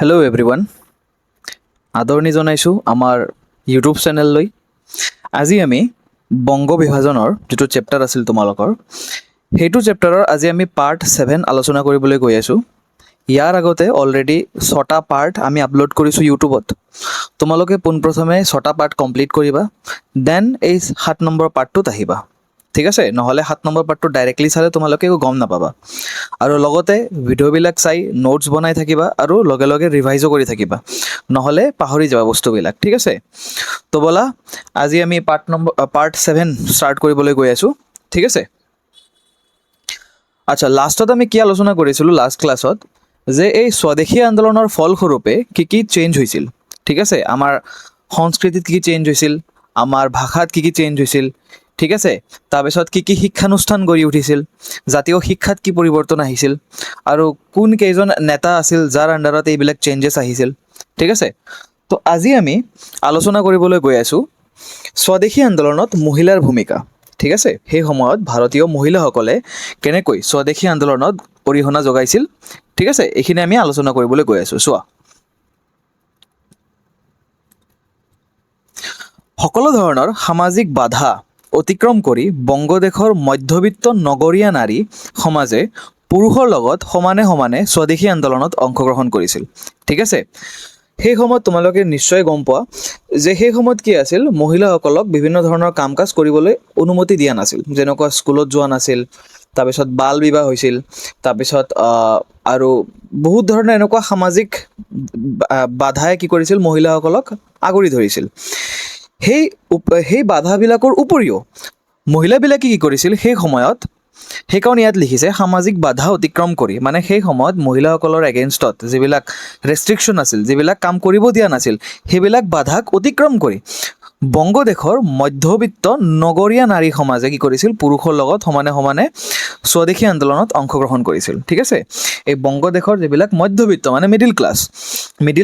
Hello' everyone, আদৰণি জনাইছোঁ আমাৰ ইউটিউব চেনেললৈ। আজি আমি বংগ বিভাজনৰ যিটো চেপ্টাৰ আছিল তোমালোকৰ, সেইটো চেপ্টাৰৰ আজি আমি পাৰ্ট 7 আলোচনা কৰিবলৈ গৈ আছোঁ। ইয়াৰ আগতে অলৰেডি 6টা পাৰ্ট আমি আপলোড কৰিছোঁ ইউটিউবত। তোমালোকে পোনপ্ৰথমে 6টা পাৰ্ট কমপ্লিট কৰিবা, দেন এই 7 নম্বৰ পাৰ্টটোত আহিবা, ঠিক আছে? নহ'লে 7 নম্বৰ পাৰ্টটো ডাইৰেক্টলি চালে তোমালোকে একো গম নাপাবা। আৰু লগতে ভিডিঅ'বিলাক চাই নোটছ বনাই থাকিবা আৰু লগে লগে ৰিভাইজো কৰি থাকিবা, নহ'লে পাহৰি যাবা বস্তুবিলাক, ঠিক আছে? তো ব'লা আজি আমি পাৰ্ট 7 ষ্টাৰ্ট কৰিবলৈ গৈ আছোঁ, ঠিক আছে? আচ্ছা, লাষ্টত আমি কি আলোচনা কৰিছিলোঁ লাষ্ট ক্লাছত, যে এই স্বদেশী আন্দোলনৰ ফলস্বৰূপে কি কি চেঞ্জ হৈছিল, ঠিক আছে? আমাৰ সংস্কৃতিত কি কি চেঞ্জ হৈছিল, আমাৰ ভাষাত কি কি চেঞ্জ হৈছিল, ঠিক আছে? তাৰপিছত কি কি শিক্ষানুষ্ঠান গঢ়ি উঠিছিল, জাতীয় শিক্ষাত কি পৰিৱৰ্তন আহিছিল, আৰু কোন কেইজন নেতা আছিল যাৰ আণ্ডাৰত এইবিলাক চেঞ্জেছ আহিছিল, ঠিক আছে? তো আজি আমি আলোচনা কৰিবলৈ গৈ আছোঁ স্বদেশী আন্দোলনত মহিলাৰ ভূমিকা, ঠিক আছে? সেই সময়ত ভাৰতীয় মহিলাসকলে কেনেকৈ স্বদেশী আন্দোলনত অৰিহণা যোগাইছিল, ঠিক আছে? এইখিনি আমি আলোচনা কৰিবলৈ গৈ আছোঁ। চোৱা, সকলো ধৰণৰ সামাজিক বাধা অতিক্ৰম কৰি বংগদেশৰ মধ্যবিত্ত নগৰীয়া নাৰী সমাজে পুৰুষৰ লগত সমানে সমানে স্বদেশী আন্দোলনত অংশগ্ৰহণ কৰিছিল, ঠিক আছে? সেই সময়ত তোমালোকে নিশ্চয় গম পোৱা যে সেই সময়ত কি আছিল, মহিলাসকলক বিভিন্ন ধৰণৰ কাম কাজ কৰিবলৈ অনুমতি দিয়া নাছিল। যেনেকুৱা স্কুলত যোৱা নাছিল, তাৰপিছত বাল বিবাহ হৈছিল, তাৰপিছত আৰু বহুত ধৰণৰ এনেকুৱা সামাজিক বাধাই কি কৰিছিল, মহিলাসকলক আগুৰি ধৰিছিল। সেই বাধাবিলাকৰ উপৰিও মহিলাবিলাকে কি কৰিছিল সেই সময়ত, সেইকাৰণে ইয়াত লিখিছে সামাজিক বাধা অতিক্ৰম কৰি, মানে সেই সময়ত মহিলাসকলৰ এগেইনষ্টত যিবিলাক ৰেষ্ট্ৰিকশ্যন আছিল, যিবিলাক কাম কৰিব দিয়া নাছিল, সেইবিলাক বাধাক অতিক্ৰম কৰি বংগদেশৰ মধ্যবিত্ত নগৰীয়া নাৰী সমাজে কি কৰিছিল, পুৰুষৰ লগত সমানে সমানে স্বদেশী আন্দোলনত অংশগ্ৰহণ কৰিছিল, ঠিক আছে? এই বংগদেশৰ যিবিলাক মধ্যবিত্ত মানে মিডিল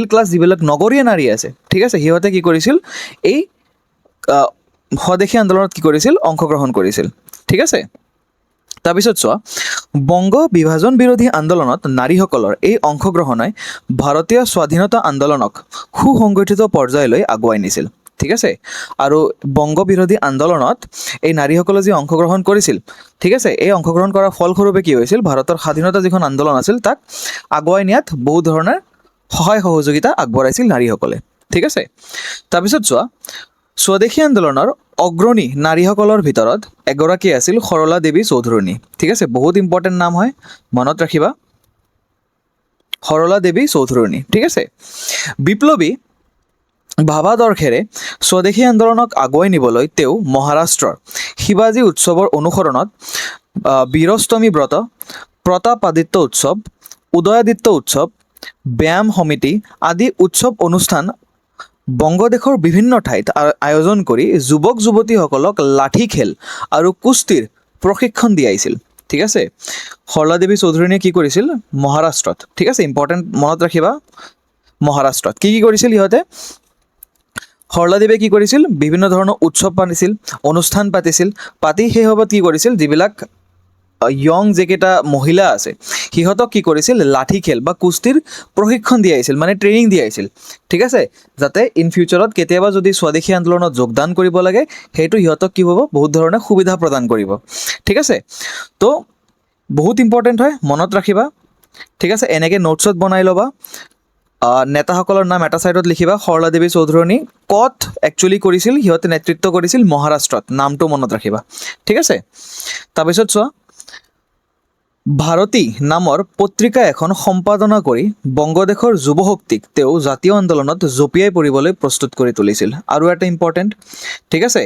ক্লাছ যিবিলাক নগৰীয়া নাৰী আছে, ঠিক আছে, সিহঁতে কি কৰিছিল, এই স্বদেশী আন্দোলনত কি কৰিছিল, অংশগ্ৰহণ কৰিছিল, ঠিক আছে? তাৰপিছত চোৱা, বংগ বিভাজন বিৰোধী আন্দোলনত নাৰীসকলৰ এই অংশগ্ৰহণে ভাৰতীয় স্বাধীনতা আন্দোলনক সুসংগঠিত পৰ্যায়লৈ আগুৱাই নিছিল, ঠিক আছে? আৰু বংগ বিৰোধী আন্দোলনত এই নাৰীসকলে যি অংশগ্ৰহণ কৰিছিল, ঠিক আছে, এই অংশগ্ৰহণ কৰাৰ ফলস্বৰূপে কি হৈছিল, ভাৰতৰ স্বাধীনতা যিখন আন্দোলন আছিল তাক আগুৱাই নিয়াত বহু ধৰণৰ সহায় সহযোগিতা আগবঢ়াইছিল নাৰীসকলে, ঠিক আছে? তাৰপিছত চোৱা, স্বদেশী আন্দোলনৰ অগ্ৰণী নাৰীসকলৰ ভিতৰত এগৰাকী আছিল সৰলা দেৱী চৌধুৰাণী, ঠিক আছে? বহুত ইম্পৰ্টেণ্ট নাম হয়, মনত ৰাখিবা, সৰলা দেৱী চৌধুৰাণী, ঠিক আছে? বিপ্লৱী ভাৱাদৰ্শেৰে স্বদেশী আন্দোলনক আগুৱাই নিবলৈ তেওঁ মহাৰাষ্ট্ৰৰ শিৱাজী উৎসৱৰ অনুসৰণত বীৰষ্টমী ব্ৰত, প্ৰতাপাদিত্য উৎসৱ, উদয়াদিত্য উৎসৱ, ব্যায়াম সমিতি আদি উৎসৱ অনুষ্ঠান বংগদেশৰ বিভিন্ন ঠাইত আয়োজন কৰি যুৱক যুৱতীসকলক লাঠি খেল আৰু কুস্তিৰ প্ৰশিক্ষণ দিয়াইছিল, ঠিক আছে? সৰলা দেৱী চৌধুৰাণীয়ে কি কৰিছিল, মহাৰাষ্ট্ৰত, ঠিক আছে? ইম্পৰ্টেণ্ট, মনত ৰাখিবা, মহাৰাষ্ট্ৰত কি কি কৰিছিল সিহঁতে, সৰলাদেৱে কি কৰিছিল, বিভিন্ন ধৰণৰ উৎসৱ পাতিছিল, অনুষ্ঠান পাতিছিল, পাতি সেই সময়ত কি কৰিছিল, যিবিলাক য়ং যিকেইটা মহিলা আছে সিহঁতক কি কৰিছিল, লাঠি খেল বা কুস্তিৰ প্ৰশিক্ষণ দিয়াইছিল, মানে ট্ৰেইনিং দিয়াইছিল, ঠিক আছে? যাতে ইন ফিউচাৰত কেতিয়াবা যদি স্বদেশী আন্দোলনত যোগদান কৰিব লাগে, সেইটো সিহঁতক কি হ'ব, বহুত ধৰণে সুবিধা প্ৰদান কৰিব, ঠিক আছে? তো বহুত ইম্পৰ্টেণ্ট হয়, মনত ৰাখিবা, ঠিক আছে? এনেকৈ নোটছত বনাই ল'বা, নেতাসকলৰ নাম এটা ছাইডত লিখিবা। সৰলা দেৱী চৌধুৰাণী ক'ত একচুৱেলি কৰিছিল, সিহঁতে নেতৃত্ব কৰিছিল মহাৰাষ্ট্ৰত, নামটো মনত ৰাখিবা, ঠিক আছে? তাৰপিছত চোৱা, ভাৰতী নামৰ পত্ৰিকা এখন সম্পাদনা কৰি বংগদেশৰ যুৱশক্তিক তেওঁ জাতীয় আন্দোলনত জঁপিয়াই পৰিবলৈ প্ৰস্তুত কৰি তুলিছিল। আৰু এটা ইম্পৰ্টেণ্ট, ঠিক আছে,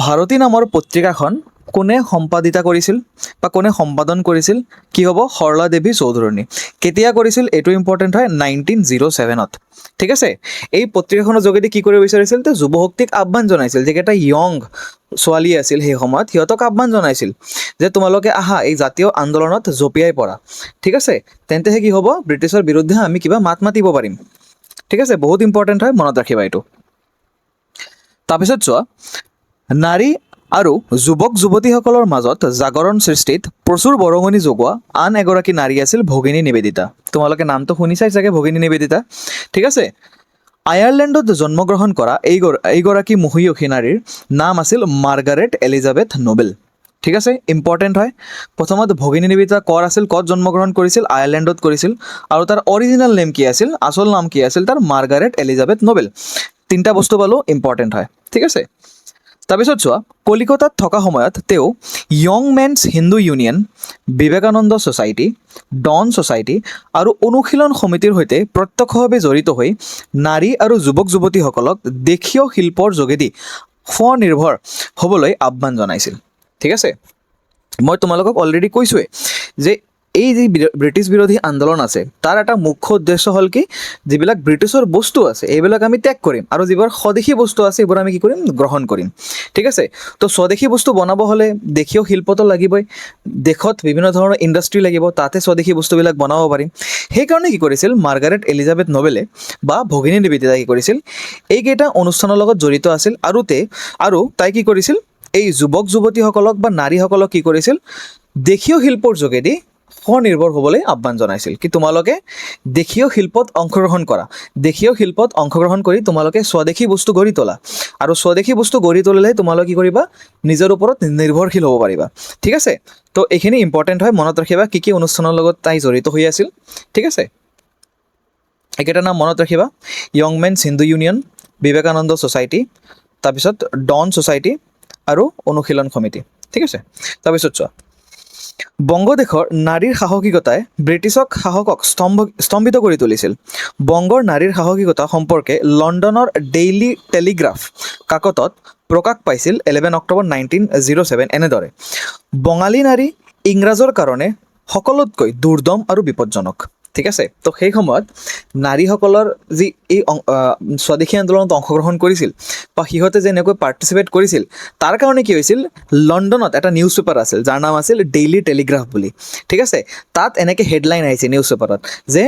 ভাৰতী নামৰ পত্ৰিকাখন কোনে সম্পাদিতা কৰিছিল বা কোনে সম্পাদন কৰিছিল, কি হ'ব, সৰলা দেৱী চৌধুৰাণী। কেতিয়া কৰিছিল এইটো ইম্পৰ্টেণ্ট হয়, 1907, ঠিক আছে? এই পত্ৰিকাখনৰ যোগেদি কি কৰিব বিচাৰিছিল, তেওঁ যুৱশক্তিক আহ্বান জনাইছিল, যিকেইটা য়ং ছোৱালী আছিল সেই সময়ত, সিহঁতক আহ্বান জনাইছিল যে তোমালোকে আহা, এই জাতীয় আন্দোলনত জঁপিয়াই পৰা, ঠিক আছে? তেন্তেহে কি হ'ব, ব্ৰিটিছৰ বিৰুদ্ধে আমি কিবা মাত মাতিব পাৰিম, ঠিক আছে? বহুত ইম্পৰ্টেণ্ট হয়, মনত ৰাখিবা এইটো। তাৰপিছত চোৱা, নাৰী আৰু যুৱক যুৱতীসকলৰ মাজত জাগৰণ সৃষ্টিত প্ৰচুৰ বৰঙণি যোগোৱা আন এগৰাকী নাৰী আছিল ভগিনী নিবেদিতা। তোমালোকে নামটো শুনিছাই চাগে, ভগিনী নিবেদিতা। ঠিক আছে, আয়াৰলেণ্ডত জন্মগ্ৰহণ কৰা এইগৰাকী মহীয়সী নাৰীৰ নাম আছিল মাৰ্গাৰেট এলিজাবেথ নোবেল। ঠিক আছে, ইম্পৰ্টেণ্ট হয়। প্ৰথমত ভগিনী নিবেদিতা ক'ৰ আছিল, ক'ত জন্মগ্ৰহণ কৰিছিল? আয়াৰলেণ্ডত কৰিছিল। আৰু তাৰ অৰিজিনেল নেম কি আছিল, আচল নাম কি আছিল তাৰ? Margaret Elizabeth Nobel. তিনিটা বস্তু পালোঁ, ইম্পৰ্টেণ্ট হয়। ঠিক আছে, তাৰপিছত চোৱা, কলিকতাত থকা সময়ত তেওঁ young men's Hindu union, Vivekananda society, Dawn society আৰু অনুশীলন সমিতিৰ সৈতে প্ৰত্যক্ষভাৱে জড়িত হৈ নাৰী আৰু যুৱক যুৱতীসকলক দেশীয় শিল্পৰ যোগেদি স্বনিৰ্ভৰ হ'বলৈ আহ্বান জনাইছিল। ঠিক আছে, মই তোমালোকক অলৰেডি কৈছোঁৱেই যে এই যি ব্ৰিটিছ বিৰোধী আন্দোলন আছে তাৰ এটা মুখ্য উদ্দেশ্য হ'ল কি, যিবিলাক ব্ৰিটিছৰ বস্তু আছে এইবিলাক আমি ত্যাগ কৰিম আৰু যিবোৰ স্বদেশী বস্তু আছে এইবোৰ আমি কি কৰিম, গ্ৰহণ কৰিম। ঠিক আছে, তো স্বদেশী বস্তু বনাব হ'লে দেশীয় শিল্পটো লাগিবই, দেশত বিভিন্ন ধৰণৰ ইণ্ডাষ্ট্ৰি লাগিব, তাতে স্বদেশী বস্তুবিলাক বনাব পাৰিম। সেইকাৰণে কি কৰিছিল মাৰ্গাৰেট এলিজাবেথ নোবেলে বা ভগিনী নিবেদিতাই কি কৰিছিল, এইকেইটা অনুষ্ঠানৰ লগত জড়িত আছিল আৰু তাই কি কৰিছিল, এই যুৱক যুৱতীসকলক বা নাৰীসকলক কি কৰিছিল, দেশীয় শিল্পৰ যোগেদি স্বনিৰ্ভৰ হ'বলৈ আহ্বান জনাইছিল। কি তোমালোকে দেশীয় শিল্পত অংশগ্ৰহণ কৰা, দেশীয় শিল্পত অংশগ্ৰহণ কৰি তোমালোকে স্বদেশী বস্তু গঢ়ি তোলা, আৰু স্বদেশী বস্তু গঢ়ি তুলিলে তোমালোকে কি কৰিবা, নিজৰ ওপৰত নিৰ্ভৰশীল হ'ব পাৰিবা। ঠিক আছে, তো এইখিনি ইম্পৰ্টেণ্ট হয়, মনত ৰাখিবা কি কি অনুষ্ঠানৰ লগত তাই জড়িত হৈ আছিল। ঠিক আছে, এইকেইটাৰ নাম মনত ৰাখিবা, young men's Hindu union, Vivekananda society, তাৰপিছত ডন ছ'চাইটি আৰু অনুশীলন সমিতি। ঠিক আছে, তাৰপিছত চোৱা, বংগদেশৰ নাৰীৰ সাহসিকতাই ব্ৰিটিছক স্তম্ভিত কৰি তুলিছিল। বংগৰ নাৰীৰ সাহসিকতা সম্পৰ্কে লণ্ডনৰ ডেইলী টেলিগ্ৰাফ কাকতত প্ৰকাশ পাইছিল 11 অক্টোবৰ 1907 এনেদৰে: বঙালী নাৰী ইংৰাজৰ কাৰণে সকলোতকৈ দুৰ্দম আৰু বিপদজনক। ঠিক আছে, তো সেই সময়ত নাৰীসকলৰ যি এই স্বদেশী আন্দোলনত অংশগ্ৰহণ কৰিছিল বা সিহঁতে যেনেকৈ পাৰ্টিচিপেট কৰিছিল, তাৰ কাৰণে কি হৈছিল, লণ্ডনত এটা নিউজ পেপাৰ আছিল যাৰ নাম আছিল ডেইলী টেলিগ্ৰাফ বুলি। ঠিক আছে, তাত এনেকৈ হেডলাইন আহিছে নিউজ পেপাৰত যে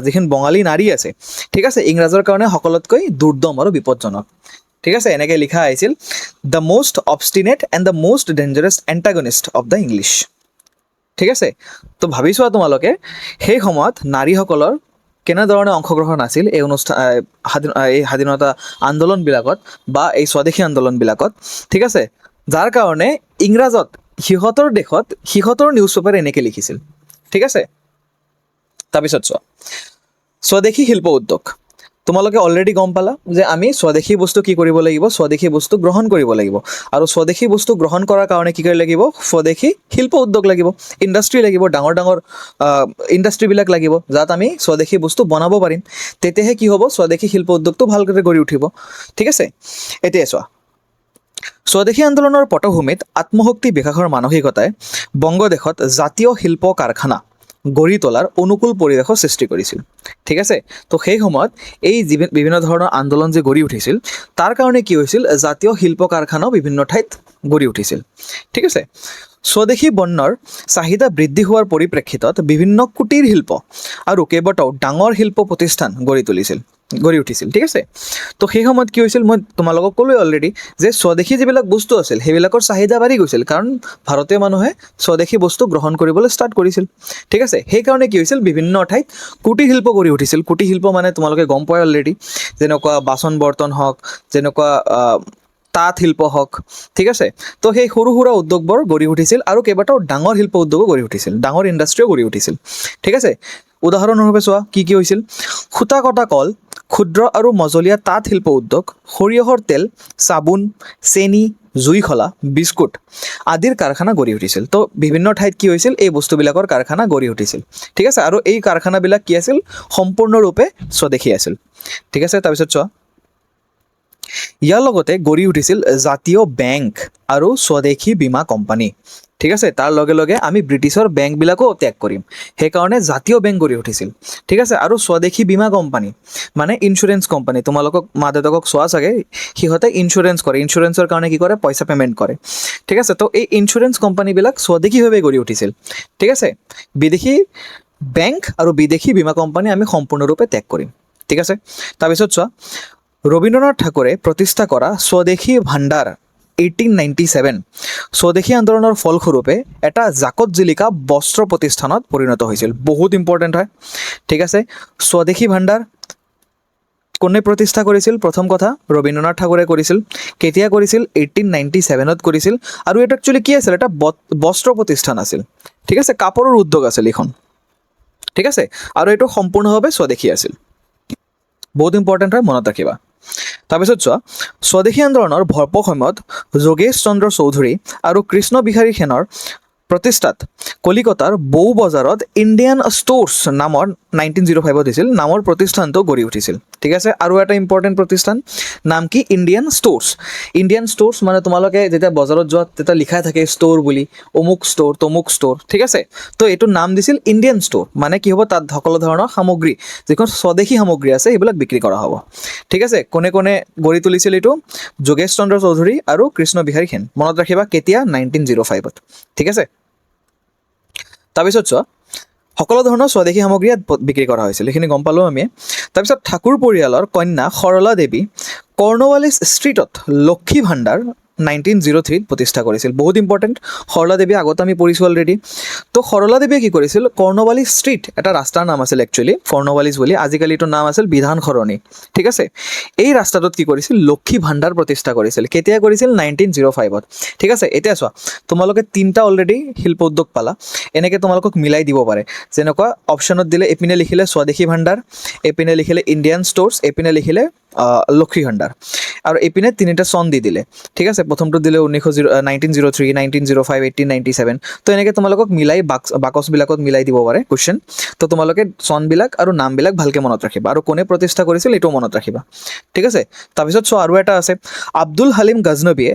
যিখন বঙালী নাৰী আছে, ঠিক আছে, ইংৰাজৰ কাৰণে সকলোতকৈ দুৰ্দম আৰু বিপদজনক। ঠিক আছে, এনেকৈ লিখা আহিছিল, the most obstinate and the most dangerous antagonist of the English. ঠিক আছে, তো ভাবি চোৱা তোমালোকে সেই সময়ত নাৰীসকলৰ কেনেধৰণে অংশগ্ৰহণ আছিল এই এই স্বাধীনতা আন্দোলনবিলাকত বা এই স্বদেশী আন্দোলনবিলাকত। ঠিক আছে, যাৰ কাৰণে ইংৰাজত সিহঁতৰ দেশত সিহঁতৰ নিউজ পেপাৰ এনেকৈ লিখিছিল। ঠিক আছে, তাৰপিছত চোৱা, স্বদেশী শিল্প উদ্যোগ। তোমালোকে অলৰেডি গম পালা যে আমি স্বদেশী বস্তু কি কৰিব লাগিব, স্বদেশী বস্তু গ্ৰহণ কৰিব লাগিব, আৰু স্বদেশী বস্তু গ্ৰহণ কৰাৰ কাৰণে কি কৰিব লাগিব, স্বদেশী শিল্প উদ্যোগ লাগিব, ইণ্ডাষ্ট্ৰি লাগিব, ডাঙৰ ডাঙৰ ইণ্ডাষ্ট্ৰিবিলাক লাগিব, যাত আমি স্বদেশী বস্তু বনাব পাৰিম। তেতিয়াহে কি হ'ব, স্বদেশী শিল্প উদ্যোগটো ভালকৈ গঢ়ি উঠিব। ঠিক আছে, এতিয়া চোৱা, স্বদেশী আন্দোলনৰ পটভূমিত আত্মশক্তি বিকাশৰ মানসিকতাই বংগদেশত জাতীয় শিল্প কাৰখানা গঢ়ি তোলাৰ অনুকূল পৰিৱেশৰ সৃষ্টি কৰিছিল। ঠিক আছে, তো সেই সময়ত এই বিভিন্ন ধৰণৰ আন্দোলন যে গঢ়ি উঠিছিল, তাৰ কাৰণে কি হৈছিল, জাতীয় শিল্প কাৰখানাও বিভিন্ন ঠাইত গঢ়ি উঠিছিল। ঠিক আছে, স্বদেশী পণ্যৰ চাহিদা বৃদ্ধি হোৱাৰ পৰিপ্ৰেক্ষিতত বিভিন্ন কুটীৰ শিল্প আৰু কেইবাটাও ডাঙৰ শিল্প প্ৰতিষ্ঠান গঢ়ি উঠিছিল। ঠিক আছে, তো সেই সময়ত কি হৈছিল, মই তোমালোকক ক'লোৱে অলৰেডি যে স্বদেশী যিবিলাক বস্তু আছিল সেইবিলাকৰ চাহিদা বাঢ়ি গৈছিল, কাৰণ ভাৰতীয় মানুহে স্বদেশী বস্তু গ্ৰহণ কৰিবলৈ ষ্টাৰ্ট কৰিছিল। ঠিক আছে, সেইকাৰণে কি হৈছিল, বিভিন্ন ঠাইত কুটীৰ শিল্প গঢ়ি উঠিছিল। কুটীৰ শিল্প মানে তোমালোকে গম পোৱাই অলৰেডি, যেনেকুৱা বাচন বৰ্তন হওক, যেনেকুৱা তাঁত শিল্প হওক। ঠিক আছে, তো সেই সৰু সুৰা উদ্যোগবোৰ গঢ়ি উঠিছিল আৰু কেইবাটাও ডাঙৰ শিল্প উদ্যোগো গঢ়ি উঠিছিল, ডাঙৰ ইণ্ডাষ্ট্ৰিও গঢ়ি উঠিছিল। ঠিক আছে, উদাহৰণস্বৰূপে চোৱা কি কি হৈছিল, সূতা কটা কল, ক্ষুদ্ৰ আৰু মজলীয়া তাঁত শিল্প উদ্যোগ, সৰিয়হৰ তেল, চাবোন, চেনি, জুইশলা, বিস্কুট আদিৰ কাৰখানা গঢ়ি উঠিছিল। তো বিভিন্ন ঠাইত কি হৈছিল, এই বস্তুবিলাকৰ কাৰখানা গঢ়ি উঠিছিল। ঠিক আছে, আৰু এই কাৰখানাবিলাক কি আছিল, সম্পূৰ্ণৰূপে স্বদেশী আছিল। ঠিক আছে, তাৰপিছত চোৱা, ইয়াৰ লগতে গঢ়ি উঠিছিল জাতীয় বেংক আৰু স্বদেশী বীমা কোম্পানী। ঠিক আছে, তাৰ লগে লগে আমি ব্ৰিটিছৰ বেংকবিলাকো ত্যাগ কৰিম, সেইকাৰণে জাতীয় বেংক গঢ়ি উঠিছিল। ঠিক আছে, আৰু স্বদেশী বীমা কোম্পানী মানে ইঞ্চুৰেঞ্চ কোম্পানী, তোমালোকক মা দেউতাকক চোৱা চাগে, সিহঁতে ইঞ্চুৰেঞ্চ কৰে, ইঞ্চুৰেঞ্চৰ কাৰণে কি কৰে, পইচা পে'মেণ্ট কৰে। ঠিক আছে, তো এই ইঞ্চুৰেঞ্চ কোম্পানীবিলাক স্বদেশীভাৱে গঢ়ি উঠিছিল। ঠিক আছে, বিদেশী বেংক আৰু বিদেশী বীমা কোম্পানী আমি সম্পূৰ্ণৰূপে ত্যাগ কৰিম। ঠিক আছে, তাৰপিছত চোৱা, ৰবীন্দ্ৰনাথ ঠাকুৰে প্ৰতিষ্ঠা কৰা স্বদেশী ভাণ্ডাৰ 1897 স্বদেশী আন্দোলনৰ ফলস্বৰূপে এটা জাকত জিলিকা বস্ত্ৰ প্ৰতিষ্ঠানত পৰিণত হৈছিল। বহুত ইম্পৰ্টেণ্ট হয়, ঠিক আছে। স্বদেশী ভাণ্ডাৰ কোনে প্ৰতিষ্ঠা কৰিছিল? প্ৰথম কথা ৰবীন্দ্ৰনাথ ঠাকুৰে কৰিছিল। কেতিয়া কৰিছিল? 1897 কৰিছিল। আৰু এইটো একচুৱেলি কি আছিল? এটা বস্ত্ৰ প্ৰতিষ্ঠান আছিল, ঠিক আছে, কাপোৰৰ উদ্যোগ আছিল এইখন, ঠিক আছে। আৰু এইটো সম্পূৰ্ণভাৱে স্বদেশী আছিল। বহুত ইম্পৰ্টেণ্ট হয়, মনত ৰাখিবা। তাৰপিছত চোৱা, স্বদেশী আন্দোলনৰ ভৰপক সময়ত যোগেশ চন্দ্ৰ চৌধুৰী আৰু কৃষ্ণ বিহাৰী সেনৰ প্ৰতিষ্ঠাত কলিকতাৰ বৌ বজাৰত ইণ্ডিয়ান ষ্ট'ৰ্ছ নামৰ 1905 দিছিল নামৰ প্ৰতিষ্ঠানটো গঢ়ি উঠিছিল, ঠিক আছে। আৰু এটা ইম্পৰ্টেণ্ট প্ৰতিষ্ঠান, নাম কি? Indian stores. ইণ্ডিয়ান ষ্ট'ৰ্ছ মানে তোমালোকে যেতিয়া বজাৰত যোৱা তেতিয়া লিখাই থাকে ষ্ট'ৰ বুলি, অমুক ষ্ট'ৰ, তমুক ষ্ট'ৰ, ঠিক আছে। তো এইটো নাম দিছিল ইণ্ডিয়ান ষ্ট'ৰ। মানে কি হ'ব? তাত সকলো ধৰণৰ সামগ্ৰী, যিখন স্বদেশী সামগ্ৰী আছে সেইবিলাক বিক্ৰী কৰা হ'ব, ঠিক আছে। কোনে কোনে গঢ়ি তুলিছিল এইটো? যোগেশ চন্দ্ৰ চৌধুৰী আৰু কৃষ্ণ বিহাৰী সেন। মনত ৰাখিবা, কেতিয়া? 1905, ঠিক আছে। তাৰপিছত চোৱা, সকলো ধৰণৰ স্বদেশী সামগ্ৰী ইয়াত বিক্ৰী কৰা হৈছিল, সেইখিনি গম পালোঁ আমি। তাৰপিছত ঠাকুৰ পৰিয়ালৰ কন্যা সৰলা দেৱী কৰ্ণৱালিছ ষ্ট্ৰীটত লক্ষী ভাণ্ডাৰ 1903 প্ৰতিষ্ঠা কৰিছিল। বহুত ইম্পৰ্টেণ্ট, সৰলা দেৱী আগতে আমি পঢ়িছোঁ অলৰেডি। তো সৰলা দেৱীয়ে কি কৰিছিল? কৰ্ণৱালিছ ষ্ট্ৰীট এটা ৰাস্তাৰ নাম আছিল একচুৱেলি, কৰ্ণৱালিছ বুলি, আজিকালি এইটো নাম আছিল বিধান সৰণি, ঠিক আছে। এই ৰাস্তাটোত কি কৰিছিল? লক্ষী ভাণ্ডাৰ প্ৰতিষ্ঠা কৰিছিল। কেতিয়া কৰিছিল? 1905, ঠিক আছে। এতিয়া চোৱা, তোমালোকে 3টা অলৰেডি শিল্প উদ্যোগ পালা। এনেকৈ তোমালোকক মিলাই দিব পাৰে, যেনেকুৱা অপশ্যনত দিলে এইপিনে লিখিলে স্বদেশী ভাণ্ডাৰ, এইপিনে লিখিলে ইণ্ডিয়ান ষ্ট'ৰ্ছ, এইপিনে লিখিলে লক্ষী ভাণ্ডাৰ, আৰু এইপিনে 3টা চন দি দিলে, ঠিক আছে। প্ৰথমটো দিলে 1903, 1905, 1897। তো এনেকৈ তোমালোকক মিলাই বাকচবিলাকত মিলাই দিব পাৰে কুৱেশ্যন। তো তোমালোকে চনবিলাক আৰু নামবিলাক ভালকৈ মনত ৰাখিবা, আৰু কোনে প্ৰতিষ্ঠা কৰিছিল এইটোও মনত ৰাখিবা, ঠিক আছে। তাৰপিছত চোৱা, আৰু এটা আছে, আব্দুল হালিম গজনবীয়ে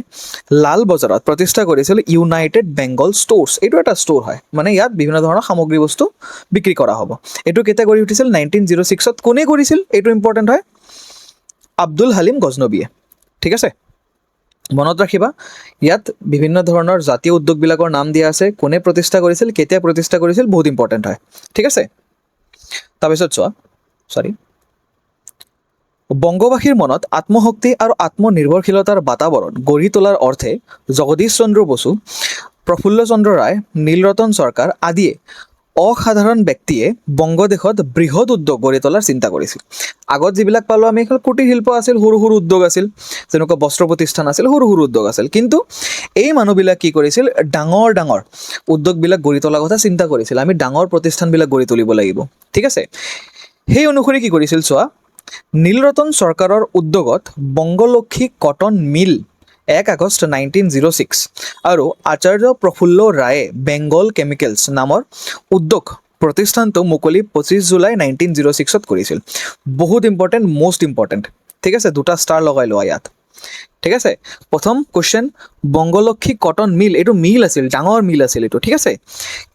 লাল বজাৰত প্ৰতিষ্ঠা কৰিছিল ইউনাইটেড বেংগল ষ্ট'ৰ্ছ। এইটো এটা ষ্ট'ৰ হয়, মানে ইয়াত বিভিন্ন ধৰণৰ সামগ্ৰী বস্তু বিক্ৰী কৰা হ'ব। এইটো কেতিয়া গঢ়ি উঠিছিল? 1906। কোনে কৰিছিল? এইটো ইম্পৰ্টেণ্ট হয়, আব্দুল হালিম গজনবীয়ে, ঠিক আছে। মনত ৰাখিবা, ইয়াত বিভিন্ন ধৰণৰ জাতীয় উদ্যোগবিলাকৰ নাম দিয়া আছে, কোনে প্ৰতিষ্ঠা কৰিছিল, কেতিয়া প্ৰতিষ্ঠা কৰিছিল, বহুত ইম্পৰ্টেণ্ট হয়, ঠিক আছে। তাৰপিছত চোৱা, বংগবাসীৰ মনত আত্মশক্তি আৰু আত্মনিৰ্ভৰশীলতাৰ বাতাবৰণ গঢ়ি তোলাৰ অৰ্থে জগদীশ চন্দ্ৰ বসু, প্ৰফুল্ল চন্দ্ৰ ৰায়, নীলৰতন চৰকাৰ আদিয়ে অসাধাৰণ ব্যক্তিয়ে বংগদেশত বৃহৎ উদ্যোগ গঢ়ি তোলাৰ চিন্তা কৰিছিল। আগত যিবিলাক পালোঁ আমি, এখন কুটিৰ শিল্প আছিল, সৰু সৰু উদ্যোগ আছিল, যেনেকুৱা বস্ত্ৰ প্ৰতিষ্ঠান আছিল, সৰু সৰু উদ্যোগ আছিল। কিন্তু এই মানুহবিলাক কি কৰিছিল? ডাঙৰ ডাঙৰ উদ্যোগবিলাক গঢ়ি তোলাৰ কথা চিন্তা কৰিছিল। আমি ডাঙৰ প্ৰতিষ্ঠানবিলাক গঢ়ি তুলিব লাগিব, ঠিক আছে। সেই অনুসৰি কি কৰিছিল? চোৱা, নীলৰতন চৰকাৰৰ উদ্যোগত বংগলক্ষী কটন মিল 1 আগষ্ট 1906 আৰু আচাৰ্য প্ৰফুল্ল ৰায়ে বেংগল কেমিকেলছ নামৰ উদ্যোগ প্ৰতিষ্ঠানটো মুকলি 25 জুলাই 1906 কৰিছিল। বহুত ইম্পৰ্টেণ্ট, মষ্ট ইম্পৰ্টেণ্ট, ঠিক আছে। 2টা ষ্টাৰ লগাই লোৱা ইয়াত, ঠিক আছে। প্ৰথম কুৱেশ্যন, বংগলক্ষী কটন মিল, এইটো মিল আছিল, ডাঙৰ মিল আছিল এইটো, ঠিক আছে।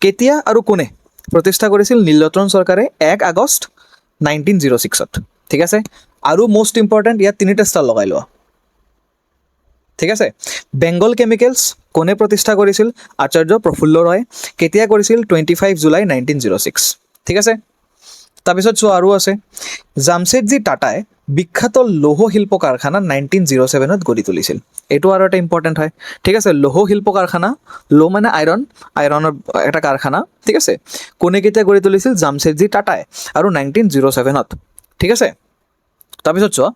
কেতিয়া আৰু কোনে প্ৰতিষ্ঠা কৰিছিল? নীলৰতন চৰকাৰে 1 আগষ্ট 1906, ঠিক আছে। আৰু মষ্ট ইম্পৰ্টেণ্ট, ইয়াত 3টা ষ্টাৰ লগাই লোৱা, ঠিক আছে। বেংগল কেমিকেলছ কোনে প্ৰতিষ্ঠা কৰিছিল? আচাৰ্য প্ৰফুল্ল ৰয়। কেতিয়া কৰিছিল? 25 জুলাই 1906, ঠিক আছে। তাৰপিছত চোৱা, আৰু আছে, জামছেদজী টাটাই বিখ্যাত লৌহ শিল্প কাৰখানা 1907 গঢ়ি তুলিছিল। এইটো আৰু এটা ইম্পৰ্টেণ্ট হয়, ঠিক আছে। লৌহ শিল্প কাৰখানা, লৌহ মানে আইৰণৰ এটা কাৰখানা, ঠিক আছে। কোনে কেতিয়া গঢ়ি তুলিছিল? জামছেদজী টাটাই, আৰু 1907, ঠিক আছে। তাৰপিছত চোৱা,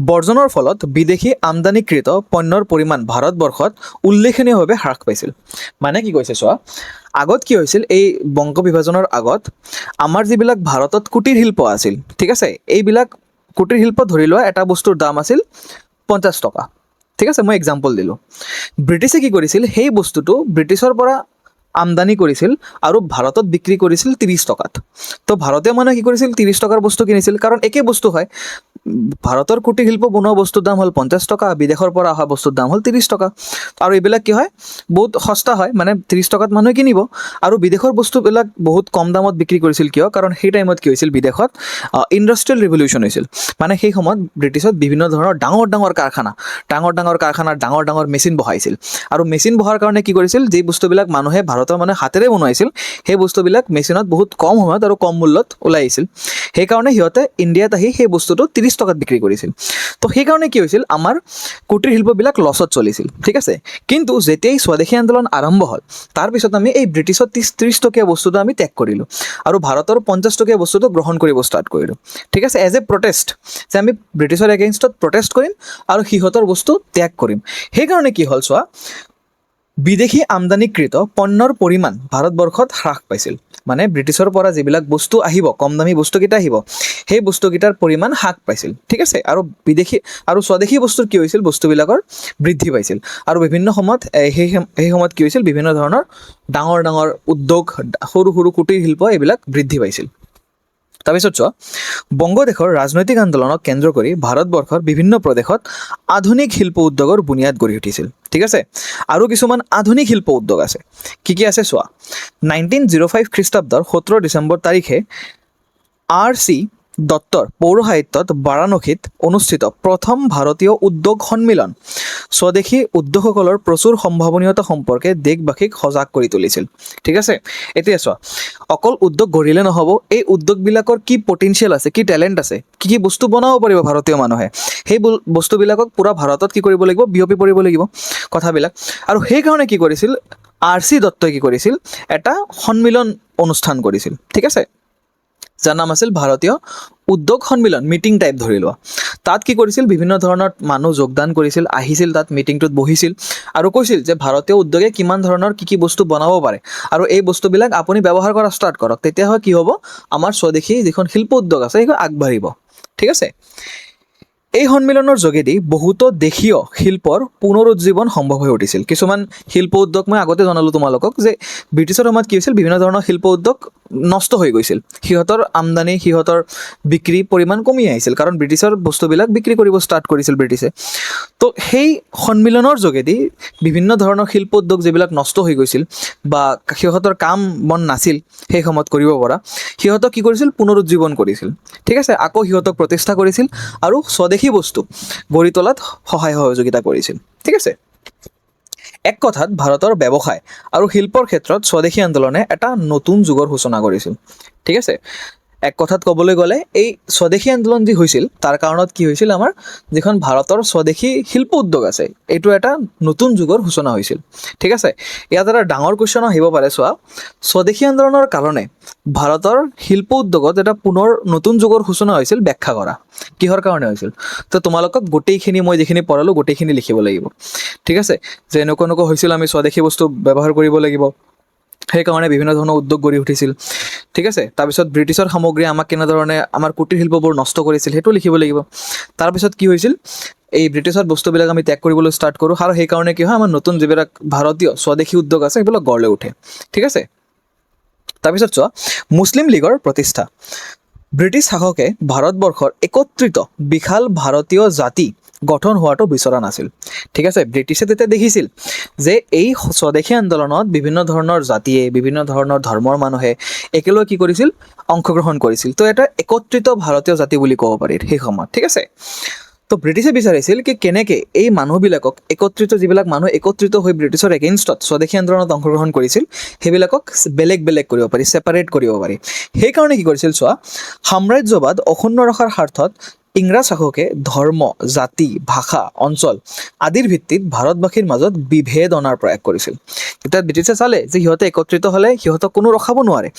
বৰ্জনৰ ফলত বিদেশী আমদানিকৃত পণ্যৰ পৰিমাণ ভাৰতবৰ্ষত উল্লেখনীয়ভাৱে হ্ৰাস পাইছিল। মানে কি কৈছে চোৱা, আগত কি হৈছিল? এই বংগ বিভাজনৰ আগত আমাৰ যিবিলাক ভাৰতত কুটিৰ শিল্প আছিল, ঠিক আছে, এইবিলাক কুটিৰ শিল্প ধৰি লোৱা এটা বস্তুৰ দাম আছিল 50 টকা, ঠিক আছে, মই এক্সাম্পল দিলোঁ। ব্ৰিটিছে কি কৰিছিল? সেই বস্তুটো ব্ৰিটিছৰ পৰা আমদানি কৰিছিল আৰু ভাৰতত বিক্ৰী কৰিছিল 30 টকাত। তো ভাৰতীয় মানুহে কি কৰিছিল? 30 টকাৰ বস্তু কিনিছিল, কাৰণ একে বস্তু হয়। ভাৰতৰ কুটিৰ শিল্প বনোৱা বস্তুৰ দাম হ'ল 50 টকা, বিদেশৰ পৰা অহা বস্তুৰ দাম হ'ল 30 টকা। আৰু এইবিলাক কি হয়? বহুত সস্তা হয়, মানে 30 টকাত মানুহে কিনিব। আৰু বিদেশৰ বস্তুবিলাক বহুত কম দামত বিক্ৰী কৰিছিল, কিয়? কাৰণ সেই টাইমত কি হৈছিল? বিদেশত ইণ্ডাষ্ট্ৰিয়েল ৰিভলিউশ্যন হৈছিল। মানে সেই সময়ত ব্ৰিটিছত বিভিন্ন ধৰণৰ ডাঙৰ ডাঙৰ কাৰখানাৰ ডাঙৰ ডাঙৰ মেচিন বহাইছিল। আৰু মেচিন বহাৰ কাৰণে কি কৰিছিল? যি বস্তুবিলাক মানুহে ভাৰত ভাৰতৰ মানে হাতেৰে বনাইছিল সেই বস্তুবিলাক মেচিনত বহুত কম সময়ত আৰু কম মূল্যত ওলাই আহিছিল সেইকাৰণে সিহঁতে ইণ্ডিয়াত আহি সেই বস্তুটো 30 টকাত বিক্ৰী কৰিছিল তো সেইকাৰণে কি হৈছিল আমাৰ কুটিৰ শিল্পবিলাক লছত চলিছিল ঠিক আছে কিন্তু যেতিয়াই স্বদেশী আন্দোলন আৰম্ভ হ'ল তাৰপিছত আমি এই ব্ৰিটিছৰ 30 টকীয়া বস্তুটো আমি ত্যাগ কৰিলোঁ আৰু ভাৰতৰ 50 টকীয়া বস্তুটো গ্ৰহণ কৰিব ষ্টাৰ্ট কৰিলোঁ ঠিক আছে এজ এ প্ৰটেষ্ট যে আমি ব্ৰিটিছৰ এগেইনষ্টত প্ৰটেষ্ট কৰিম আৰু সিহঁতৰ বস্তু ত্যাগ কৰিম সেইকাৰণে কি হ'ল চোৱা বিদেশী আমদানিকৃত পণ্যৰ পৰিমাণ ভাৰতবৰ্ষত হ্ৰাস পাইছিল মানে ব্ৰিটিছৰ পৰা যিবিলাক বস্তু আহিব কম দামী বস্তুকেইটা আহিব সেই বস্তুকেইটাৰ পৰিমাণ হ্ৰাস পাইছিল ঠিক আছে আৰু বিদেশী আৰু স্বদেশী বস্তুৰ কি হৈছিল বস্তুবিলাকৰ বৃদ্ধি পাইছিল আৰু বিভিন্ন সময়ত সেই সময়ত কি হৈছিল বিভিন্ন ধৰণৰ ডাঙৰ ডাঙৰ উদ্যোগ সৰু সৰু কুটিৰ শিল্প এইবিলাক বৃদ্ধি পাইছিল তাৰপিছত চোৱা বংগদেশৰ ৰাজনৈতিক আন্দোলনক কেন্দ্ৰ কৰি ভাৰতবৰ্ষৰ বিভিন্ন প্ৰদেশত আধুনিক শিল্প উদ্যোগৰ বুনিয়াদ গঢ়ি উঠিছিল ঠিক আছে আৰু কিছুমান আধুনিক শিল্প উদ্যোগ আছে কি আছে চোৱা 1905 খ্ৰীষ্টাব্দৰ 17 ডিচেম্বৰ তাৰিখে R.C. দত্তৰ পৌৰ সাহিত্যত বাৰাণসীত অনুষ্ঠিত প্ৰথম ভাৰতীয় উদ্যোগ সন্মিলন স্বদেশী উদ্যোগসকলৰ প্ৰচুৰ সম্ভাৱনীয়তা সম্পৰ্কে দেশবাসীক সজাগ কৰি তুলিছিল ঠিক আছে এতিয়া চোৱা অকল উদ্যোগ গঢ়িলে নহ'ব এই উদ্যোগবিলাকৰ কি পটেনচিয়েল আছে কি টেলেণ্ট আছে কি বস্তু বনাব পাৰিব ভাৰতীয় মানুহে সেই বস্তুবিলাকক পুৰা ভাৰতত কি কৰিব লাগিব বিয়পি পৰিব লাগিব কথাবিলাক আৰু সেইকাৰণে কি কৰিছিল R.C. দত্তই কি কৰিছিল এটা সন্মিলন অনুষ্ঠান কৰিছিল ঠিক আছে যাৰ নাম আছিল ভাৰতীয় উদ্যোগ সন্মিলন মিটিং টাইপ ধৰি লোৱা তাত কি কৰিছিল বিভিন্ন ধৰণৰ মানুহ যোগদান কৰিছিল আহিছিল তাত মিটিংটোত বহিছিল আৰু কৈছিল যে ভাৰতীয় উদ্যোগে কিমান ধৰণৰ কি বস্তু বনাব পাৰে আৰু এই বস্তুবিলাক আপুনি ব্যৱহাৰ কৰা ষ্টাৰ্ট কৰক তেতিয়া হয় কি হ'ব আমাৰ স্বদেশী যিখন শিল্প উদ্যোগ আছে সেইখন আগবাঢ়িব ঠিক আছে এই সন্মিলনৰ যোগেদি বহুতো দেশীয় শিল্পৰ পুনৰুজ্জীৱন সম্ভৱ হৈ উঠিছিল কিছুমান শিল্প উদ্যোগ মই আগতে জনালোঁ তোমালোকক যে ব্ৰিটিছৰ সময়ত কি হৈছিল বিভিন্ন ধৰণৰ শিল্প উদ্যোগ নষ্ট হৈ গৈছিল সিহঁতৰ আমদানি সিহঁতৰ বিক্ৰী পৰিমাণ কমি আহিছিল কাৰণ ব্ৰিটিছৰ বস্তুবিলাক বিক্ৰী কৰিব ষ্টাৰ্ট কৰিছিল ব্ৰিটিছে তো সেই সন্মিলনৰ যোগেদি বিভিন্ন ধৰণৰ শিল্প উদ্যোগ যিবিলাক নষ্ট হৈ গৈছিল বা সিহঁতৰ কাম বন নাছিল সেই সময়ত কৰিব পৰা সিহঁতক কি কৰিছিল পুনৰুজ্জীৱন কৰিছিল ঠিক আছে আকৌ সিহঁতক প্ৰতিষ্ঠা কৰিছিল আৰু স্বদেশী বস্তু গঢ়ি তোলাত সহায় সহযোগিতা কৰিছিল ঠিক আছে এক কথাত ভাৰতৰ ব্যৱসায় আৰু শিল্পৰ ক্ষেত্ৰত স্বদেশী আন্দোলনে এটা নতুন যুগৰ সূচনা কৰিছিল ঠিক আছে এক কথাত ক'বলৈ গ'লে এই স্বদেশী আন্দোলন যি হৈছিল তাৰ কাৰণত কি হৈছিল আমাৰ যিখন ভাৰতৰ স্বদেশী শিল্প উদ্যোগ আছে এইটো এটা নতুন যুগৰ সূচনা হৈছিল ঠিক আছে ইয়াত এটা ডাঙৰ কুৱেশ্যন আহিব পাৰে চোৱা স্বদেশী আন্দোলনৰ কাৰণে ভাৰতৰ শিল্প উদ্যোগত এটা পুনৰ নতুন যুগৰ সূচনা হৈছিল ব্যাখ্যা কৰা কিহৰ কাৰণে হৈছিল তো তোমালোকক গোটেইখিনি মই যিখিনি পঢ়ালোঁ গোটেইখিনি লিখিব লাগিব ঠিক আছে যে এনেকুৱা হৈছিল আমি স্বদেশী বস্তু ব্যৱহাৰ কৰিব লাগিব সেইকাৰণে বিভিন্ন ধৰণৰ উদ্যোগ গঢ়ি উঠিছিল ঠিক আছে তাৰপিছত ব্ৰিটিছৰ সামগ্ৰী আমাক কেনেধৰণে আমাৰ কুটিৰ শিল্পবোৰ নষ্ট কৰিছিল সেইটো লিখিব লাগিব তাৰপিছত কি হৈছিল এই ব্ৰিটিছৰ বস্তুবিলাক আমি ত্যাগ কৰিবলৈ ষ্টাৰ্ট কৰোঁ আৰু সেইকাৰণে কি হয় আমাৰ নতুন যিবিলাক ভাৰতীয় স্বদেশী উদ্যোগ আছে সেইবিলাক গঢ় লৈ উঠে ঠিক আছে তাৰপিছত চোৱা মুছলিম লীগৰ প্ৰতিষ্ঠা ব্ৰিটিছ শাসকে ভাৰতবৰ্ষৰ একত্ৰিত বিশাল ভাৰতীয় জাতি গঠন হোৱাটো বিচৰা নাছিল ঠিক আছে ব্ৰিটিছে তেতিয়া দেখিছিল যে এই স্বদেশী আন্দোলনত বিভিন্ন ধৰণৰ জাতিয়ে বিভিন্ন ধৰণৰ ধৰ্মৰ মানুহে একেলগে কি কৰিছিল অংশগ্ৰহণ কৰিছিল তো এটা একত্ৰিত ভাৰতীয় জাতি বুলি ক'ব পাৰি সেই সময়ত ঠিক আছে তো ব্ৰিটিছে বিচাৰিছিল কি কেনেকৈ এই মানুহবিলাকক একত্ৰিত যিবিলাক মানুহ একত্ৰিত হৈ ব্ৰিটিছৰ এগেইনষ্টত স্বদেশী আন্দোলনত অংশগ্ৰহণ কৰিছিল সেইবিলাকক বেলেগ বেলেগ কৰিব পাৰি ছেপাৰেট কৰিব পাৰি সেইকাৰণে কি কৰিছিল চোৱা সাম্ৰাজ্যবাদ অক্ষুণ্ণ ৰখাৰ স্বাৰ্থত ইংৰাজ শাসকে ধৰ্ম জাতি ভাষা অঞ্চল আদিৰ ভিত্তিত ভাৰতবাসীৰ মাজত বিভেদ অনাৰ প্ৰয়াস কৰিছিল তেতিয়া ব্ৰিটিছে চালে যে সিহঁতে একত্ৰিত হ'লে সিহঁতক কোনো ৰখাব নোৱাৰে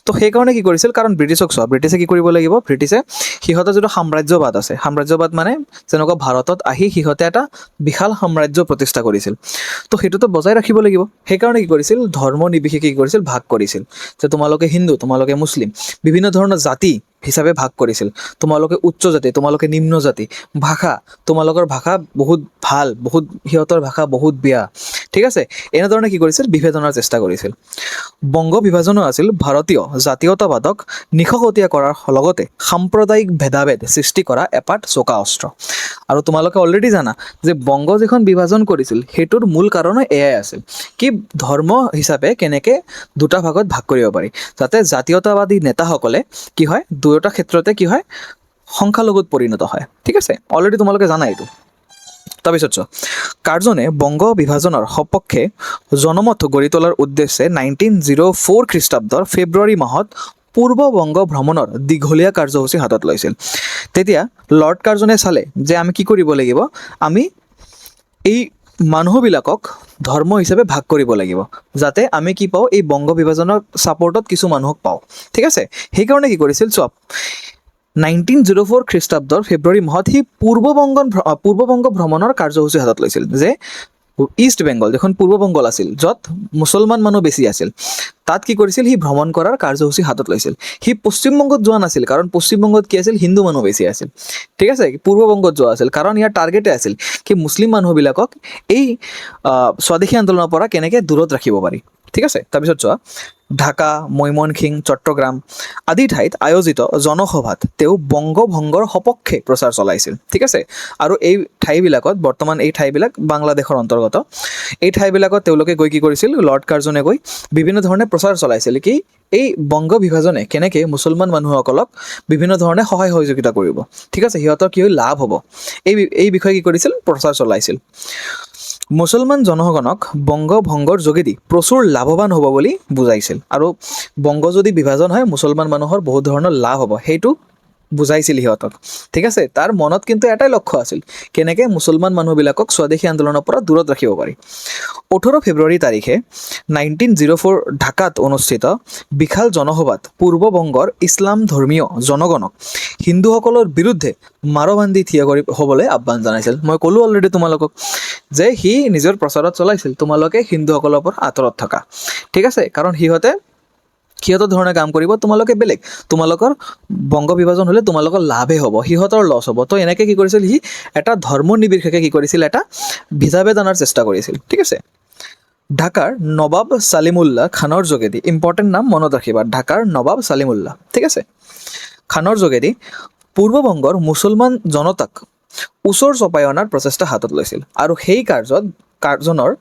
তো সেইকাৰণে কি কৰিছিল কাৰণ ব্ৰিটিছক চোৱা ব্ৰিটিছে কি কৰিব লাগিব ব্ৰিটিছে সিহঁতৰ যিটো সাম্ৰাজ্যবাদ আছে সাম্ৰাজ্যবাদ মানে যেনেকুৱা ভাৰতত আহি সিহঁতে এটা বিশাল সাম্ৰাজ্য প্ৰতিষ্ঠা কৰিছিল তো সেইটোতো বজাই ৰাখিব লাগিব সেইকাৰণে কি কৰিছিল ধৰ্ম নিৰ্বিশেষে কি কৰিছিল ভাগ কৰিছিল যে তোমালোকে হিন্দু তোমালোকে মুছলিম বিভিন্ন ধৰণৰ জাতি হিচাপে ভাগ কৰিছিল তোমালোকে উচ্চ জাতি তোমালোকে নিম্ন জাতি ভাষা তোমালোকৰ ভাষা বহুত ভাল বহুত সিহঁতৰ ভাষা বহুত বেয়া ঠিক আছে এনেধৰণে কি কৰিছিল বিভেদনৰ চেষ্টা কৰিছিল বংগ বিভাজনো আছিল ভাৰতীয় জাতীয়তাবাদক নিশকতীয়া কৰাৰ লগতে সাম্প্ৰদায়িক ভেদাভেদ সৃষ্টি কৰা এপাত চোকা অস্ত্ৰ আৰু তোমালোকে অলৰেডি জানা যে বংগ যিখন বিভাজন কৰিছিল সেইটোৰ মূল কাৰণো এয়াই আছিল কি ধৰ্ম হিচাপে কেনেকৈ দুটা ভাগত ভাগ কৰিব পাৰি যাতে জাতীয়তাবাদী নেতাসকলে কি হয় দুয়োটা ক্ষেত্ৰতে কি হয় সংখ্যালঘুত পৰিণত হয় ঠিক আছে অলৰেডি তোমালোকে জানা এইটো তাৰপিছত চোৱা কাৰ্জনে বংগ বিভাজনৰ সপক্ষে জনমত গঢ়ি তোলাৰ উদ্দেশ্যে 1904 খ্ৰীষ্টাব্দৰ ফেব্ৰুৱাৰী মাহত পূৰ্ব বংগ ভ্ৰমণৰ দীঘলীয়া কাৰ্যসূচী হাতত লৈছিল। তেতিয়া লৰ্ড কাৰ্জনে চালে যে আমি কি কৰিব লাগিব, আমি এই মানুহবিলাকক ধৰ্ম হিচাপে ভাগ কৰিব লাগিব, যাতে আমি কি পাওঁ, এই বংগ বিভাজনৰ ছাপৰ্টত কিছু মানুহক পাওঁ। ঠিক আছে, সেইকাৰণে কি কৰিছিল চোৱা, 1904 খ্ৰীষ্টাব্দৰ ফেব্ৰুৱাৰী মাহত সি পূৰ্ব বংগ ভ্ৰমণৰ কাৰ্যসূচী হাতত লৈছিল, যে ইষ্ট বেংগল যিখন পূৰ্ব বংগল আছিল, য'ত মুছলমান মানুহ বেছি আছিল, তাত কি কৰিছিল, সি ভ্ৰমণ কৰাৰ কাৰ্যসূচী হাতত লৈছিল। সি পশ্চিমবংগত যোৱা নাছিল, কাৰণ পশ্চিমবংগত কি আছিল, হিন্দু মানুহ বেছি আছিল। ঠিক আছে, পূৰ্ব বংগত যোৱা আছিল, কাৰণ ইয়াৰ টাৰ্গেটে আছিল কি মুছলিম মানুহবিলাকক এই স্বদেশী আন্দোলনৰ পৰা কেনেকৈ দূৰত ৰাখিব পাৰি। ঠিক আছে, তাৰপিছত চোৱা, ঢাকা, মৈমনসিং, চট্টগ্ৰাম আদি ঠাইত আয়োজিত জনসভাত তেওঁ বংগ ভংগৰ সপক্ষে প্ৰচাৰ চলাইছিল। ঠিক আছে, আৰু এই ঠাইবিলাকত, বৰ্তমান এই ঠাইবিলাক বাংলাদেশৰ অন্তৰ্গত, এই ঠাইবিলাকত তেওঁলোকে গৈ কি কৰিছিল, লৰ্ড কাৰ্জনে গৈ বিভিন্ন ধৰণে প্ৰচাৰ চলাইছিল কি এই বংগ বিভাজনে কেনেকৈ মুছলমান মানুহসকলক বিভিন্ন ধৰণে সহায় সহযোগিতা কৰিব। ঠিক আছে, সিহঁতৰ কি লাভ হ'ব, এই বিষয়ে কি কৰিছিল, প্ৰচাৰ চলাইছিল। মুছলমান জনগণক বংগ ভংগৰ যোগেদি প্ৰচুৰ লাভৱান হ'ব বুলি বুজাইছিল, আৰু বংগ যদি বিভাজন হয় মুছলমান মানুহৰ বহুত ধৰণৰ লাভ হ'ব, সেইটো বুজাইছিল সিহঁতক। ঠিক আছে, তাৰ মনত কিন্তু এটাই লক্ষ্য আছিল, কেনেকৈ মুছলমান মানুহবিলাকক স্বদেশী আন্দোলনৰ পৰা দূৰত ৰাখিব পাৰি। 18 ফেব্ৰুৱাৰী তাৰিখে 1904 ঢাকাত অনুষ্ঠিত বিশাল জনসভাত পূৰ্ব বংগৰ ইছলাম ধৰ্মীয় জনগণক হিন্দুসকলৰ বিৰুদ্ধে মাৰবান্ধি থিয় হ'বলৈ আহ্বান জনাইছিল। মই ক'লোঁ অলৰেডি তোমালোকক যে সি নিজৰ প্ৰচাৰত চলাইছিল, তোমালোকে হিন্দুসকলৰ পৰা আঁতৰত থকা। ঠিক আছে, কাৰণ সিহঁতৰ ধৰণে কাম কৰিব, তোমালোকে বেলেগ, তোমালোকৰ বংগ বিভাজন হ'লে তোমালোকৰ লাভে হ'ব, সিহঁতৰ লছ হ'ব। তো এনেকৈ কি কৰিছিল, সি এটা ধৰ্ম নিৰ্বিশেষে কি কৰিছিল, এটা ভেদাভেদ অনাৰ চেষ্টা কৰিছিল। ঠিক আছে, ঢাকাৰ নবাব ছালিমুল্লাহ খানৰ যোগেদি, ইম্পৰ্টেণ্ট নাম মনত ৰাখিবা, ঢাকাৰ নবাব ছালিমুল্লাহ, ঠিক আছে, খানৰ যোগেদি পূৰ্ব বংগৰ মুছলমান জনতাক ওচৰ চপাই অনাৰ প্ৰচেষ্টা হাতত লৈছিল, আৰু সেই কাৰ্জনৰ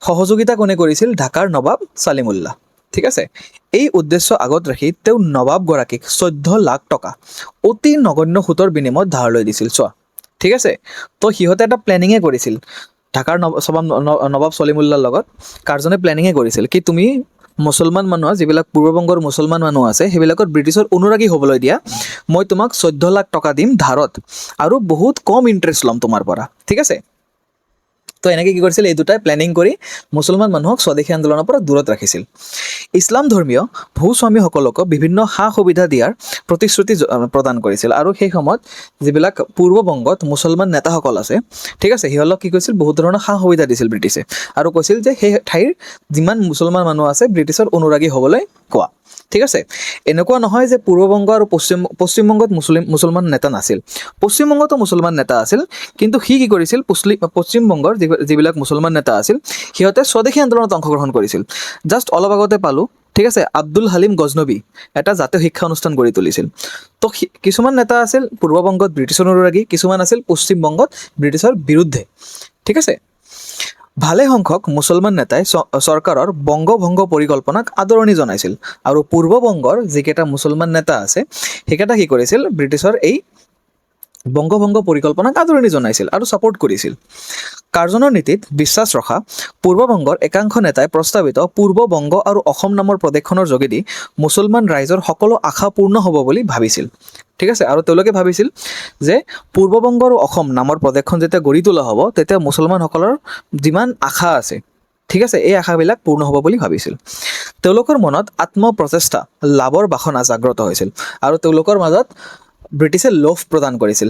সহযোগিতা কোনে কৰিছিল, ঢাকাৰ নবাব ছালিমুল্লাহ। ঠিক আছে, এই উদ্দেশ্য আগত ৰাখি তেওঁ নবাবগৰাকীক 14 লাখ টকা অতি নগণ্য সুতৰ বিনিময়ত ধাৰলৈ দিছিল। চোৱা, ঠিক আছে, তো সিহঁতে এটা প্লেনিঙে কৰিছিল, ঢাকাৰ নবাব ছলিমুল্লাৰ লগত কাৰ্জনে প্লেনিঙে কৰিছিল কি তুমি মুছলমান মানুহ, যিবিলাক পূৰ্ববংগৰ মুছলমান মানুহ আছে, সেইবিলাকৰ ব্ৰিটিছৰ অনুৰাগী হ'বলৈ দিয়া, মই তোমাক 14 লাখ টকা দিম ধাৰত, আৰু বহুত কম ইণ্টাৰেষ্ট ল'ম তোমাৰ পৰা। ঠিক আছে, তো এনেকৈ কি কৰিছিল, এই দুটাই প্লেনিং কৰি মুছলমান মানুহক স্বদেশী আন্দোলনৰ পৰা দূৰত ৰাখিছিল। ইছলাম ধৰ্মীয় ভূস্বামীসকলকো বিভিন্ন সা সুবিধা দিয়াৰ প্ৰতিশ্ৰুতি প্ৰদান কৰিছিল, আৰু সেই সময়ত যিবিলাক পূৰ্ব বংগত মুছলমান নেতাসকল আছে, ঠিক আছে, সিহঁতক কি কৈছিল, বহুত ধৰণৰ সা সুবিধা দিছিল ব্ৰিটিছে, আৰু কৈছিল যে সেই ঠাইৰ যিমান মুছলমান মানুহ আছে ব্ৰিটিছৰ অনুৰাগী হ'বলৈ কোৱা। ঠিক আছে, এনেকুৱা নহয় যে পূৰ্ববংগ আৰু পশ্চিমবংগত মুছলমান নেতা নাছিল, পশ্চিমবংগতো মুছলমান নেতা আছিল, কিন্তু সি কি কৰিছিল, পশ্চিমবংগৰ যিবিলাক মুছলমান নেতা আছিল সিহঁতে স্বদেশী আন্দোলনত অংশগ্ৰহণ কৰিছিল। জাষ্ট অলপ আগতে পালোঁ, ঠিক আছে, আব্দুল হালিম গজনবী এটা জাতীয় শিক্ষা অনুষ্ঠান গঢ়ি তুলিছিল। তো কিছুমান নেতা আছিল পূৰ্ববংগত ব্ৰিটিছৰ অনুৰাগী, কিছুমান আছিল পশ্চিমবংগত ব্ৰিটিছৰ বিৰুদ্ধে। ঠিক আছে, ভালে সংখ্যক মুছলমান নেতাই চৰকাৰৰ বংগ ভংগ পৰিকল্পনাক আদৰণি জনাইছিল, আৰু পূৰ্ববংগৰ যিকেইটা মুছলমান নেতা আছে সেইকেইটা কি কৰিছিল, ব্ৰিটিছৰ এই বংগভংগ পৰিকল্পনাক আদৰণি জনাইছিল আৰু ছাপোৰ্ট কৰিছিল। কাৰ্জনৰ নীতিত বিশ্বাস ৰখা পূৰ্ববংগৰ একাংশ নেতাই প্ৰস্তাৱিত পূৰ্ব বংগ আৰু অসম নামৰ প্ৰদেশখনৰ যোগেদি মুছলমান ৰাইজৰ সকলো আশা পূৰ্ণ হ'ব বুলি ভাবিছিল। ঠিক আছে, আৰু তেওঁলোকে ভাবিছিল যে পূৰ্ববংগ আৰু অসম নামৰ প্ৰদেশখন যেতিয়া গঢ়ি তোলা হ'ব, তেতিয়া মুছলমানসকলৰ যিমান আশা আছে, ঠিক আছে, এই আশাবিলাক পূৰ্ণ হ'ব বুলি ভাবিছিল। তেওঁলোকৰ মনত আত্মপ্ৰচেষ্টা লাভৰ বাসনা জাগ্ৰত হৈছিল, আৰু তেওঁলোকৰ মাজত ব্ৰিটিছে লোভ প্ৰদান কৰিছিল,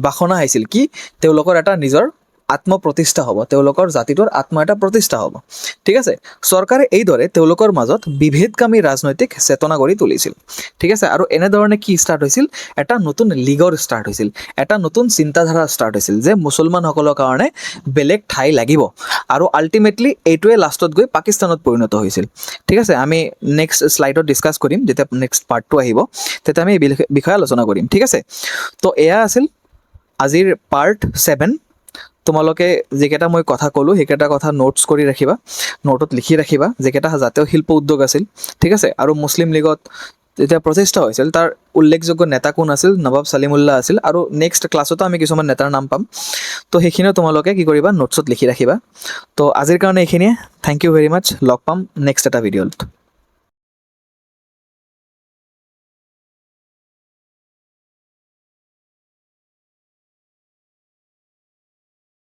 বাসনা আহিছিল কি তেওঁলোকৰ এটা নিজৰ আত্মপ্ৰতিষ্ঠা হ'ব, তেওঁলোকৰ জাতিটোৰ এটা প্ৰতিষ্ঠা হ'ব। ঠিক আছে, চৰকাৰে এইদৰে তেওঁলোকৰ মাজত বিভেদকামী ৰাজনৈতিক চেতনা গঢ়ি তুলিছিল। ঠিক আছে, আৰু এনেধৰণে কি ষ্টাৰ্ট হৈছিল, এটা নতুন লীগৰ ষ্টাৰ্ট হৈছিল, এটা নতুন চিন্তাধাৰা ষ্টাৰ্ট হৈছিল যে মুছলমানসকলৰ কাৰণে বেলেগ ঠাই লাগিব, আৰু আল্টিমেটলি এইটোৱে লাষ্টত গৈ পাকিস্তানত পৰিণত হৈছিল। ঠিক আছে, আমি নেক্সট শ্লাইডত ডিছকাছ কৰিম, যেতিয়া নেক্সট পাৰ্টটো আহিব তেতিয়া আমি এই বিষয়ে আলোচনা কৰিম। ঠিক আছে, তো এয়া আছিল আজিৰ পাৰ্ট 7। তোমালোকে যিকেইটা মই কথা ক'লোঁ সেইকেইটা কথা নোটছ কৰি ৰাখিবা, নোটত লিখি ৰাখিবা, যিকেইটা জাতীয় শিল্প উদ্যোগ আছিল, ঠিক আছে, আৰু মুছলিম লীগত যেতিয়া প্ৰচেষ্টা হৈছিল তাৰ উল্লেখযোগ্য নেতা কোন আছিল, নৱাব ছালিমুল্লাহ আছিল। আৰু নেক্সট ক্লাছতো আমি কিছুমান নেতাৰ নাম পাম, তো সেইখিনিও তোমালোকে কি কৰিবা, নোটছত লিখি ৰাখিবা। তো আজিৰ কাৰণে এইখিনিয়ে। থেংক ইউ ভেৰি মাছ। লগ পাম নেক্সট এটা ভিডিঅ'ত।